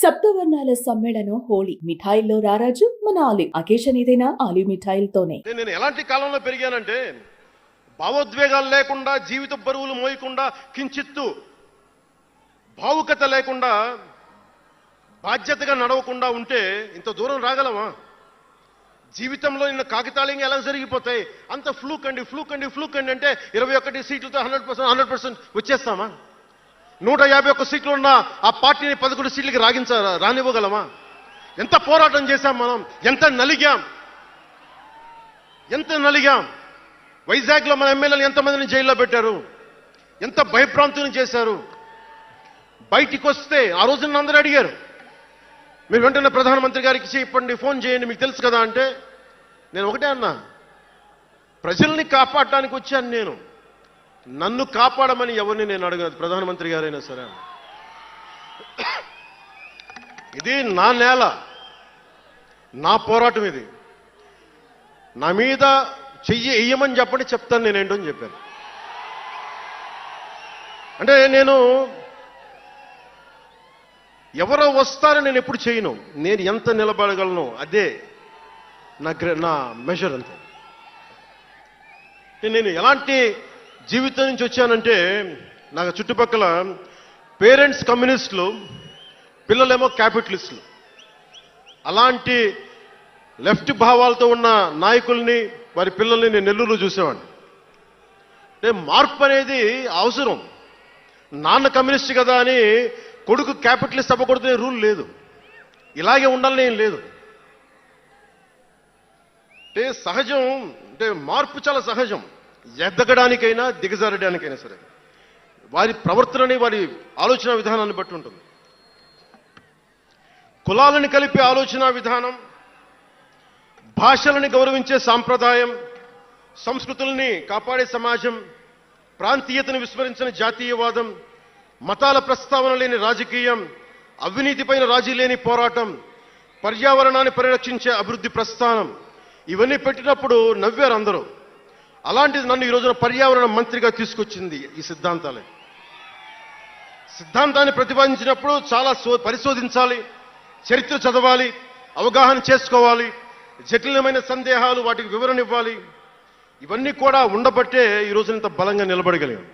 సప్తవర్ణాల సమ్మేళనం హోళీ. మిఠాయిల్లో రారాజు మన ఆలివ్. అకేషన్ ఏదైనా ఆలివ్ మిఠాయిలతోనే. నేను ఎలాంటి కాలంలో పెరిగానంటే భావోద్వేగాలు లేకుండా, జీవిత బరువులు మోయకుండా, కించిత్తు భావుకత లేకుండా, బాధ్యతగా నడవకుండా ఉంటే ఇంత దూరం రాగలమా? జీవితంలో నిన్న కాకితాళంగా ఎలా జరిగిపోతాయి? అంత ఫ్లూక్ అండి అంటే 21 సీట్లతో 100% వచ్చేస్తామా? 151 సీట్లు ఉన్న ఆ పార్టీని 11 సీట్లకి రానివ్వగలమా? ఎంత పోరాటం చేశాం మనం, ఎంత నలిగాం. వైజాగ్లో మన ఎమ్మెల్యేలు ఎంతమందిని జైల్లో పెట్టారు, ఎంత భయభ్రాంతులను చేశారు. బయటికి వస్తే ఆ రోజున అందరూ అడిగారు, మీరు వెంటనే ప్రధానమంత్రి గారికి చెప్పండి, ఫోన్ చేయండి, మీకు తెలుసు కదా అంటే నేను ఒకటే అన్నా, ప్రజల్ని కాపాడటానికి వచ్చాను నేను, నన్ను కాపాడమని ఎవరిని నేను అడగదు, ప్రధానమంత్రి గారైనా సరే. ఇది నా నేల, నా పోరాటం ఇది. నా మీద చెయ్యి వెయ్యమని చెప్పండి, చెప్తాను నేనేంటో అని చెప్పాను. అంటే నేను ఎవరో వస్తారని నేను ఎప్పుడు చేయను, నేను ఎంత నిలబడగలను అదే నా మెజర్ అంతే. నేను ఎలాంటి జీవితం నుంచి వచ్చానంటే, నాకు చుట్టుపక్కల పేరెంట్స్ కమ్యూనిస్టులు, పిల్లలేమో క్యాపిటలిస్టులు. అలాంటి లెఫ్ట్ భావాలతో ఉన్న నాయకుల్ని, వారి పిల్లల్ని నేను నెల్లూరులో చూసేవాడిని. అంటే మార్పు అనేది అవసరం. నాన్న కమ్యూనిస్ట్ కదా అని కొడుకు క్యాపిటలిస్ట్ అవ్వకూడదనే రూల్ లేదు, ఇలాగే ఉండాలని ఏం లేదు. అంటే సహజం, అంటే మార్పు చాలా సహజం, ఎదగడానికైనా దిగజారడానికైనా సరే. వారి ప్రవర్తనని, వారి ఆలోచన విధానాన్ని బట్టి ఉంటుంది. కులాలను కలిపే ఆలోచన విధానం, భాషలని గౌరవించే సాంప్రదాయం, సంస్కృతుల్ని కాపాడే సమాజం, ప్రాంతీయతను విస్మరించిన జాతీయవాదం, మతాల ప్రస్తావన లేని రాజకీయం, అవినీతిపైన రాజీ లేని పోరాటం, పర్యావరణాన్ని పరిరక్షించే అభివృద్ధి ప్రస్థానం, ఇవన్నీ పెట్టినప్పుడు నవ్వారు అందరూ. అలాంటిది నన్ను ఈ రోజున పర్యావరణ మంత్రిగా తీసుకొచ్చింది ఈ సిద్ధాంతాలే. సిద్ధాంతాన్ని ప్రతిపాదించినప్పుడు చాలా పరిశోధించాలి, చరిత్ర చదవాలి, అవగాహన చేసుకోవాలి, జటిలమైన సందేహాలు వాటికి వివరణ ఇవ్వాలి. ఇవన్నీ కూడా ఉండబట్టే ఈ రోజున ఇంత బలంగా నిలబడగలిగాం.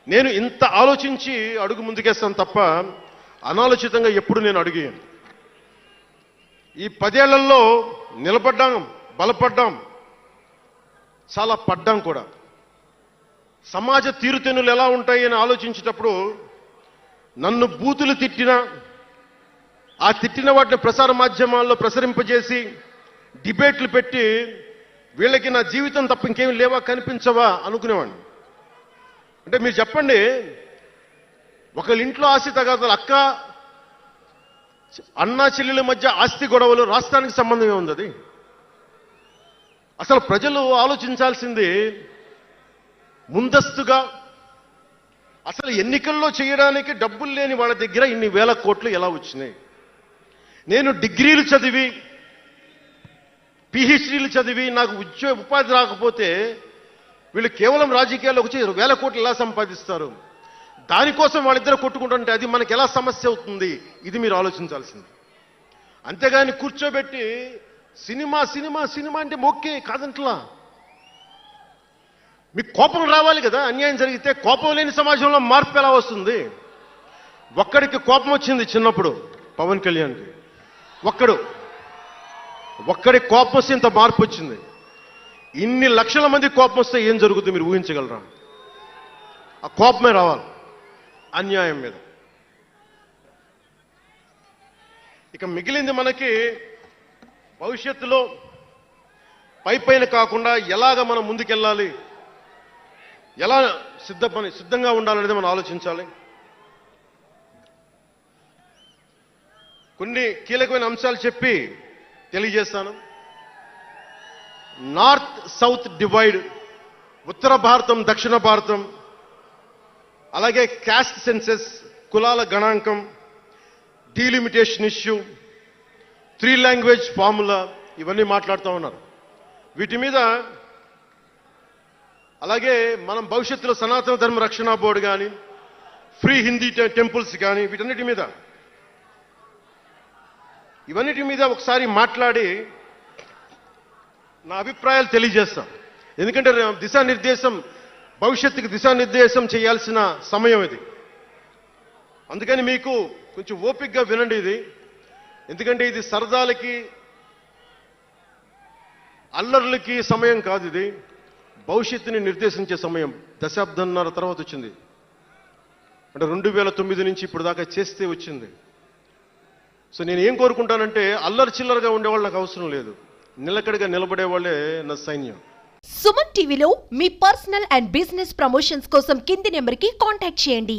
నేను ఇంత ఆలోచించి అడుగు ముందుకేస్తాను తప్ప అనాలోచితంగా ఎప్పుడు నేను అడిగాను. ఈ 10 ఏళ్లలో నిలబడ్డాం, బలపడ్డాం, చాలా పడ్డాం కూడా. సమాజ తీరుతెన్నులు ఎలా ఉంటాయి అని ఆలోచించేటప్పుడు నన్ను బూతులు తిట్టినా, ఆ తిట్టిన వాటిని ప్రసార మాధ్యమాల్లో ప్రసరింపజేసి డిబేట్లు పెట్టి వీళ్ళకి నా జీవితం తప్ప ఇంకేమి లేవా, కనిపించవా అనుకునేవాడిని. అంటే మీరు చెప్పండి, ఒకళ్ళ ఇంట్లో ఆస్తి తగాదాలు, అన్నా చెల్లెల మధ్య ఆస్తి గొడవలు, రాష్ట్రానికి సంబంధం ఏముంది? అది అసలు ప్రజలు ఆలోచించాల్సింది ముందస్తుగా. అసలు ఎన్నికల్లో చేయడానికి డబ్బులు లేని వాళ్ళ దగ్గర ఇన్ని వేల కోట్లు ఎలా వచ్చినాయి? నేను డిగ్రీలు చదివి, పిహెచ్డీలు చదివి నాకు ఉపాధి రాకపోతే వీళ్ళు కేవలం రాజకీయాల్లోకి వచ్చి వేల కోట్లు ఎలా సంపాదిస్తారు? దానికోసం వాళ్ళిద్దరు కొట్టుకుంటుంటే అది మనకి ఎలా సమస్య అవుతుంది? ఇది మీరు ఆలోచించాల్సింది. అంతేగాని కూర్చోబెట్టి సినిమా అంటే మొక్కే కాదంట్లా. మీకు కోపం రావాలి కదా, అన్యాయం జరిగితే. కోపం లేని సమాజంలో మార్పు ఎలా వస్తుంది? ఒక్కడికి కోపం వచ్చింది చిన్నప్పుడు, పవన్ కళ్యాణ్కి. ఒక్కడికి కోపం వస్తే ఇంత మార్పు వచ్చింది. ఇన్ని లక్షల మంది కోపం వస్తే ఏం జరుగుతుంది మీరు ఊహించగలరా? ఆ కోపమే రావాలి అన్యాయం మీద. ఇక మిగిలింది మనకి భవిష్యత్తులో పైన కాకుండా ఎలాగ మనం ముందుకెళ్ళాలి, ఎలా సిద్ధంగా ఉండాలనేది మనం ఆలోచించాలి. కొన్ని కీలకమైన అంశాలు చెప్పి తెలియజేస్తాను. నార్త్ సౌత్ డివైడ్, ఉత్తర భారతం దక్షిణ భారతం, అలాగే క్యాస్ట్ సెన్సెస్, కులాల గణాంకం, డీలిమిటేషన్ ఇష్యూ, 3 లాంగ్వేజ్ ఫార్ములా, ఇవన్నీ మాట్లాడుతూ ఉన్నారు. వీటి మీద, అలాగే మనం భవిష్యత్తులో సనాతన ధర్మ రక్షణ బోర్డు కానీ, ఫ్రీ హిందీ టెంపుల్స్ కానీ, వీటన్నిటి మీద ఇవన్నిటి మీద ఒకసారి మాట్లాడి నా అభిప్రాయాలు తెలియజేస్తాం. ఎందుకంటే దిశానిర్దేశం, భవిష్యత్తుకి దిశానిర్దేశం చేయాల్సిన సమయం ఇది. అందుకని మీకు కొంచెం ఓపికగా వినండి ఇది. ఎందుకంటే ఇది సరదాలకి అల్లర్లకి సమయం కాదు, ఇది భవిష్యత్తుని నిర్దేశించే సమయం. దశాబ్దంన్నర తర్వాత వచ్చింది, అంటే 2009 నుంచి ఇప్పుడు దాకా చేస్తే వచ్చింది. సో నేను ఏం కోరుకుంటానంటే అల్లరి చిల్లరగా ఉండేవాళ్ళు నాకు అవసరం లేదు, నిలకడగా నిలబడే వాళ్ళే నా సైన్యం. సుమన్ టీవీలో మీ పర్సనల్ అండ్ బిజినెస్ ప్రమోషన్స్ కోసం కింది నెంబర్కి కాంటాక్ట్ చేయండి.